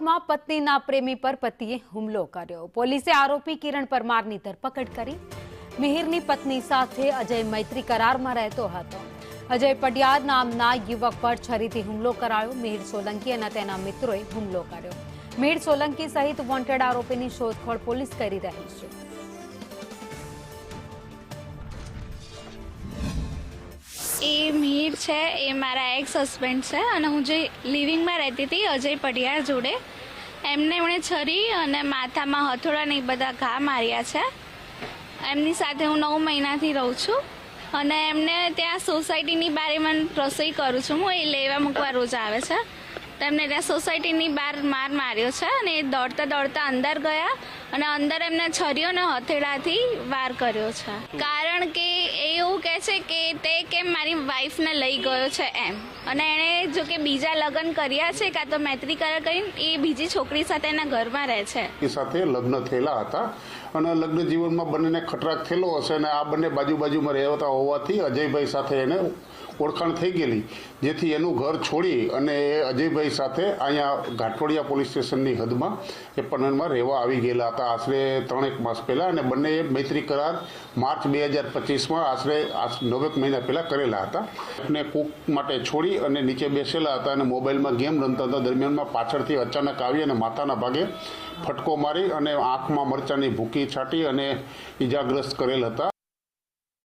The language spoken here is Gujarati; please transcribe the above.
દાહોદમાં પત્નીના પ્રેમી પર પતિએ હુમલો કર્યો। પોલીસે આરોપી કિરણ પરમારની ધરપકડ કરી। મિહિરની પત્ની સાથે અજય મૈત્રી કરારમાં રહેતો હતો। અજય પડિયાર નામના યુવક પર છરીથી હુમલો કરાયો। મિહિર સોલંકી અને તેના મિત્રોએ હુમલો કર્યો। મિહિર સોલંકી સહિત વોન્ટેડ આરોપીની શોધખોળ પોલીસ કરી રહી છે। मिहिर है ये मारा एक्स हस्बेंड है और हूँ जो लिविंग में रहती थी अजय पडियार जोड़े एमने छरी और माथा में हथोड़ा ने बधा घा मार्या है। एमनी साथे हूँ 9 महीना थी रहूँ छूँ और एमने त्या सोसायटी बारे में रसोई करूँ छूँ। हूँ ये लेवा मूकवा रोज आवे छे तो एमने त्या सोसायटी बार मार मार्यो छे अने दौड़ता दौड़ता अंदर गया અને અંદર એમને છરીઓ ને હથેળાથી વાર કર્યો છે। કારણ કે એવું કહે છે કે તે કેમ મારી વાઈફને લઈ ગયો છે એમ, અને એણે જો કે બીજા લગ્ન કર્યા છે કાં તો મૈત્રી કરાર કરીને એ બીજી છોકરી સાથે એના ઘરમાં રહે છે। એ સાથે લગ્ન થયેલા હતા અને લગ્ન જીવનમાં બંનેને ખટરાક થયેલો હશે અને આ બંને બાજુમાં રહેતા હોવાથી અજયભાઈ સાથે એને ઓળખાણ થઈ ગયેલી, જેથી એનું ઘર છોડી અને અજયભાઈ સાથે અહીંયા ઘાટોડિયા પોલીસ સ્ટેશનની હદમાં એપર્ટમેન્ટમાં રહેવા આવી ગયેલા હતા આશરે 3-1 માસ પહેલાં। અને બંને મૈત્રી કરાર માર્ચ 2025માં આશરે 9 મહિના પહેલાં કરેલા હતા। એને કૂક માટે છોડી અને નીચે બેસેલા હતા અને મોબાઈલમાં ગેમ રમતા હતા। દરમિયાનમાં પાછળથી અચાનક આવી અને માથાના ભાગે ફટકો મારી અને આંખમાં મરચાની ભૂકી છાંટી અને ઈજાગ્રસ્ત કરેલ હતા।